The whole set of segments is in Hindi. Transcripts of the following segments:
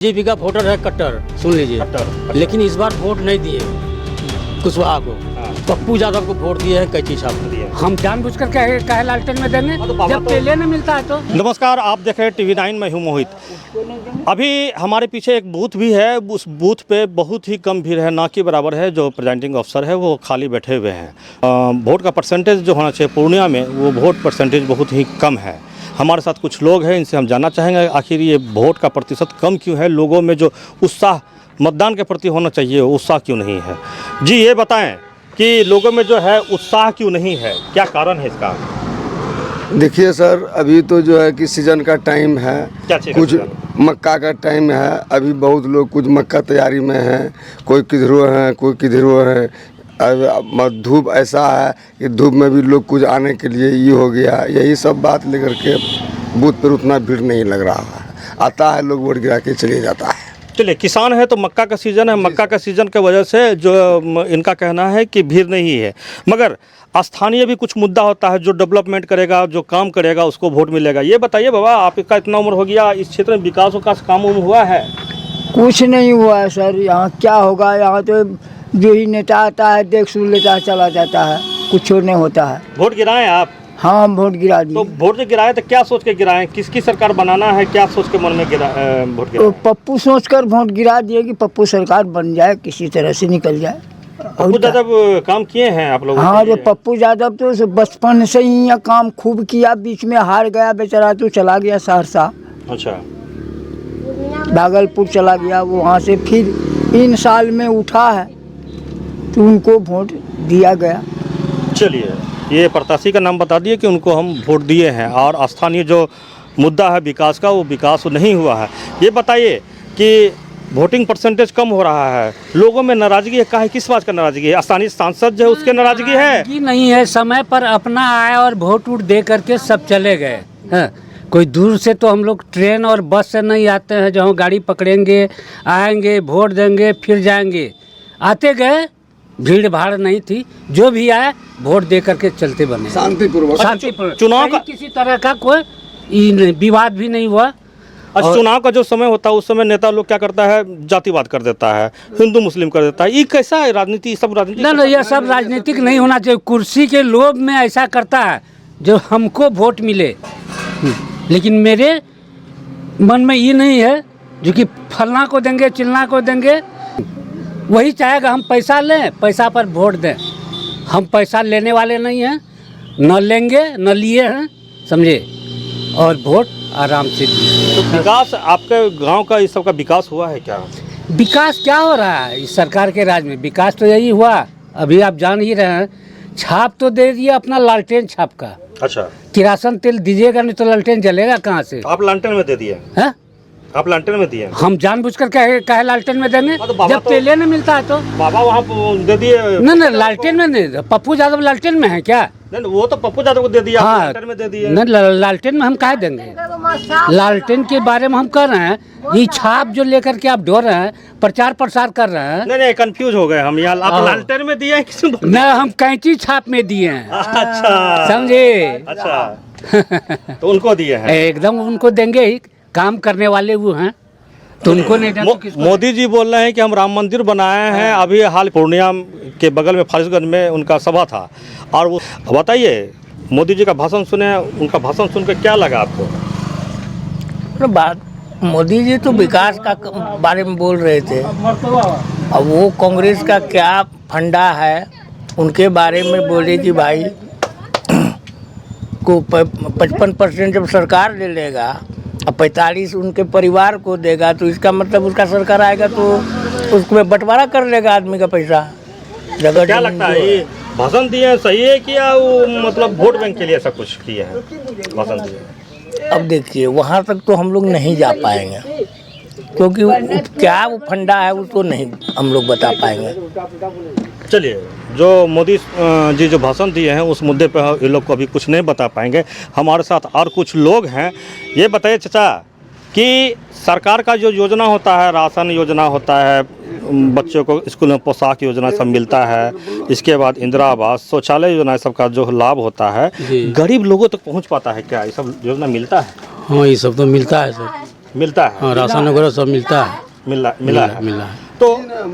बीजेपी का वोटर है कट्टर, सुन लीजिए, लेकिन इस बार वोट नहीं दिए कुशवाहा को। पप्पू यादव को वोट दिए हैं कैची साहब दिए। हम जानबूझकर कहे लालटेन में देंगे जब तेले नहीं मिलता है तो। नमस्कार, आप देख रहे हैं TV9, मैं हूं मोहित। अभी हमारे पीछे एक बूथ भी है, उस बूथ पे बहुत ही कम भीड़ है, ना के बराबर है। जो प्रेजेंटिंग अफसर है वो खाली बैठे हुए हैं। वोट का परसेंटेज जो होना चाहिए पूर्णिया में, वो वोट परसेंटेज बहुत ही कम है। हमारे साथ कुछ लोग हैं, इनसे हम जानना चाहेंगे आखिर ये वोट का प्रतिशत कम क्यों है, लोगों में जो उत्साह मतदान के प्रति होना चाहिए उत्साह क्यों नहीं है। जी ये बताएं कि लोगों में जो है उत्साह क्यों नहीं है, क्या कारण है इसका? देखिए सर, अभी तो जो है कि सीजन का टाइम है, कुछ मक्का का टाइम है। अभी बहुत लोग कुछ मक्का तैयारी में हैं, कोई किधरो हैं कोई किधरो है। अब धूप ऐसा है कि धूप में भी लोग कुछ आने के लिए ये हो गया, यही सब बात लेकर के बूथ पर उतना भीड़ नहीं लग रहा है। आता है लोग वोट गिरा के चले जाता है। चलिए, किसान है तो मक्का का सीज़न है, मक्का का सीज़न की वजह से जो इनका कहना है कि भीड़ नहीं है, मगर स्थानीय भी कुछ मुद्दा होता है। जो डेवलपमेंट करेगा, जो काम करेगा, उसको वोट मिलेगा। ये बताइए बाबा, आपका इतना उम्र हो गया, इस क्षेत्र में विकास का काम हुआ है? कुछ नहीं हुआ है सर। यहाँ क्या होगा, यहाँ तो जो ही नेता आता है देख सुन लेता है, चला जाता है, कुछ नहीं होता है। वोट गिराएं आप? हाँ, हम वोट गिरा दिए। तो वोट जो गिराए तो क्या सोच के गिराएं, किसकी सरकार बनाना है, क्या सोच के मन में वोट गिराएं? तो पप्पू सोचकर वोट गिरा दिए कि पप्पू सरकार बन जाए, किसी तरह से निकल जाए। पप्पू यादव काम किए हैं आप लोग? हाँ, जो पप्पू यादव तो बचपन से ही यह काम खूब किया, बीच में हार गया बेचारा, तो चला गया सहरसा। अच्छा, भागलपुर चला गया, वहाँ से फिर इन साल में उठा है तो उनको वोट दिया गया। चलिए, ये प्रत्याशी का नाम बता दिए कि उनको हम वोट दिए हैं, और स्थानीय जो मुद्दा है विकास का, वो विकास नहीं हुआ है। ये बताइए कि वोटिंग परसेंटेज कम हो रहा है, लोगों में नाराजगी है, काहे, किस बात का नाराजगी है? स्थानीय सांसद जो है उसके नाराजगी है कि नहीं है? समय पर अपना आए और वोट वोट दे करके सब चले गए हैं। कोई दूर से तो हम लोग ट्रेन और बस से नहीं आते हैं, जो हम गाड़ी पकड़ेंगे, आएंगे, वोट देंगे, फिर जाएंगे। आते गए, भीड़ भाड़ नहीं थी, जो भी आए वोट दे करके चलते बने शांतिपूर्वक। चुनाव का किसी तरह का कोई विवाद भी नहीं हुआ। अच्छा, चुनाव का जो समय होता है उस समय नेता लोग क्या करता है, जातिवाद कर देता है, हिंदू मुस्लिम कर देता है। ये कैसा है राजनीति? सब राजनीति ना, ये सब राजनीतिक नहीं होना चाहिए। कुर्सी के लोभ में ऐसा करता है जो हमको वोट मिले, लेकिन मेरे मन में ये नहीं है जो कि फलना को देंगे चिलना को देंगे। वही चाहेगा हम पैसा लें, पैसा पर वोट दें। हम पैसा लेने वाले नहीं हैं, न लेंगे न लिए हैं, समझे, और वोट आराम से दिए। तो विकास आपके गांव का, इस सब का विकास हुआ है क्या? विकास क्या हो रहा है इस सरकार के राज में? विकास तो यही हुआ, अभी आप जान ही रहे हैं। छाप तो दे दिया अपना लालटेन छाप का। अच्छा, किरासन तेल दीजिएगा नहीं तो लालटेन जलेगा कहाँ से? आप लालटेन में दे दिए हैं? आप लालटेन में दिए? हम जानबूझकर कहे लालटेन में देंगे जब तेले नहीं मिलता है तो। बाबा वहाँ दे दिए? नहीं, लालटेन में नहीं। पप्पू यादव लालटेन में है क्या? नहीं, वो तो पप्पू यादव को दे दिया। हाँ, लालटेन में दे दिए। नहीं, लालटेन में हम काहे देंगे? लालटेन के बारे में हम कर रहे हैं, ये छाप जो लेकर के आप ढो रहे हैं, प्रचार प्रसार कर रहे हैं। नहीं, कंफ्यूज हो गए हम। यहाँ आप लालटेन में दिए हैं किसी? नहीं, हम कैंची छाप में दिए हैं। अच्छा, समझे? अच्छा तो उनको दिए हैं? एकदम उनको देंगे ही, काम करने वाले वो हैं, तो उनको नहीं देंगे। मोदी जी बोल रहे हैं कि हम राम मंदिर बनाए हैं। अभी हाल पूर्णिया के बगल में फारबिसगंज में उनका सभा था, और वो बताइए, मोदी जी का भाषण सुने, उनका भाषण सुन के क्या लगा आपको? बात, मोदी जी तो विकास का बारे में बोल रहे थे। अब वो कांग्रेस का क्या फंडा है उनके बारे में बोले कि भाई को 55% जब सरकार ले लेगा और 45 उनके परिवार को देगा, तो इसका मतलब उसका सरकार आएगा तो उसको बंटवारा कर लेगा आदमी का पैसा। तो क्या लगता है, ये भाषण दिए सही है कि या वो मतलब वोट बैंक के लिए सब कुछ किए हैं, भाषण दिए? अब देखिए, वहाँ तक तो हम लोग नहीं जा पाएंगे, क्योंकि क्या वो फंडा है उसको नहीं हम लोग बता पाएंगे। चलिए, जो मोदी जी जो भाषण दिए हैं उस मुद्दे पर ये लोग को अभी कुछ नहीं बता पाएंगे। हमारे साथ और कुछ लोग हैं। ये बताइए चाचा कि सरकार का जो योजना होता है, राशन योजना होता है, बच्चों को स्कूल में पोशाक योजना सब मिलता है, इसके बाद इंदिरा आवास, शौचालय योजना सबका जो लाभ होता है, गरीब लोगों तक पहुंच पाता है क्या? ये सब योजना मिलता है? हाँ, ये सब तो मिलता है सर। मिलता है? हाँ, राशन वगैरह सब मिलता है। मिला है। मिला है। तो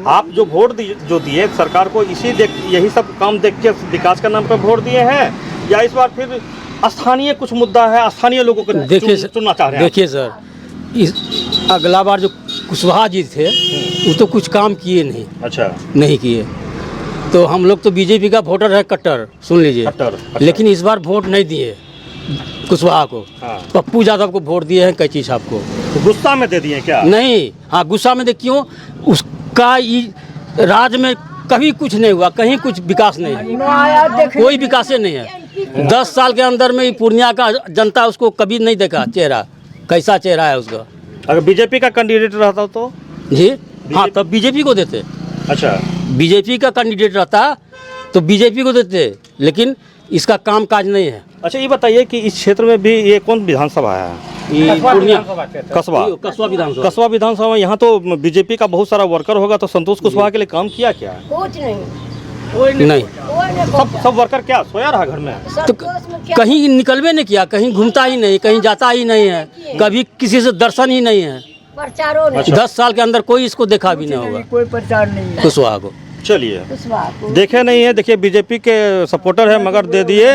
आप जो वोट जो दिए सरकार को, यही सब काम देख के विकास के नाम पर वोट दिए हैं, या इस बार फिर स्थानीय कुछ मुद्दा है, स्थानीय लोगों को चुनना चाह रहे हैं? देखिए सर, इस अगला बार जो कुशवाहा जी थे वो तो कुछ काम किए नहीं। अच्छा। नहीं किए, तो हम लोग तो बीजेपी का वोटर है कट्टर, सुन लीजिए। कट्टर। लेकिन इस बार वोट नहीं दिए कुशवाहा को। हाँ। पप्पू यादव को वोट दिए हैं, कैची साहब को। तो गुस्सा में दे दिए क्या? नहीं, हाँ गुस्सा में क्यों? उसका राज्य में कभी कुछ नहीं हुआ, कहीं कुछ विकास नहीं है, कोई विकास नहीं है। 10 साल के अंदर में पूर्णिया का जनता उसको कभी नहीं देखा चेहरा, कैसा चेहरा है उसका। अगर बीजेपी का कैंडिडेट रहता तो? जी हाँ, तब बीजेपी को देते। अच्छा, बीजेपी का कैंडिडेट रहता तो बीजेपी को देते, लेकिन इसका काम काज नहीं है। अच्छा ये बताइए कि इस क्षेत्र में भी ये कौन विधानसभा है? ये पूर्णिया कस्बा विधानसभा। यहाँ तो बीजेपी का बहुत सारा वर्कर होगा, तो संतोष कुशवाहा के लिए काम किया क्या? कुछ नहीं। नहीं, सब वर्कर क्या सोया रहा घर में? तो कहीं निकलवे नहीं किया, कहीं घूमता ही नहीं, कहीं जाता ही नहीं है, कभी किसी से दर्शन ही नहीं है। प्रचारों नहीं। 10 साल के अंदर कोई इसको देखा भी नहीं होगा, कोई प्रचार नहीं है। कुशवाहा को। चलिए, कुशवाहा को देखे नहीं है, देखिए बीजेपी के सपोर्टर है मगर दे दिए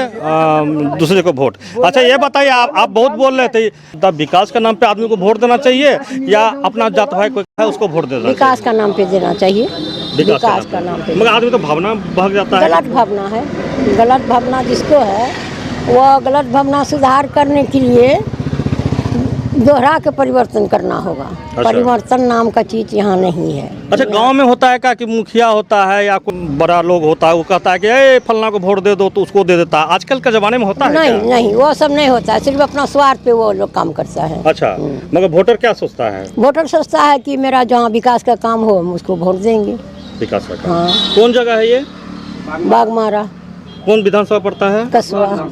दूसरे को वोट। अच्छा ये बताइए, आप बहुत बोल रहे थे, विकास के नाम पे आदमी को वोट देना चाहिए या अपना जात भाई कोई है उसको वोट देना? विकास का नाम पे देना चाहिए। विकास का नाम पे, मगर आदमी तो भावना भाग जाता है। गलत भावना है, गलत भावना जिसको है वो गलत भावना सुधार करने के लिए दोहरा के परिवर्तन करना होगा। अच्छा। परिवर्तन नाम का चीज यहाँ नहीं है। अच्छा, गांव में होता है क्या कि मुखिया होता है या कोई बड़ा लोग होता है, वो कहता है कि ए फलना को वोट दे दो, तो उसको दे देता है? आजकल के जमाने में होता है नहीं क्या? नहीं, वो सब नहीं होता है, सिर्फ अपना स्वार्थ पे वो लोग काम करता है। अच्छा, मगर वोटर क्या सोचता है? वोटर सोचता है कि मेरा जहाँ विकास का काम हो हम उसको वोट देंगे। विकास का काम। हाँ। कौन जगह है ये? बागमारा। कौन विधानसभा पड़ता है? कस्बा।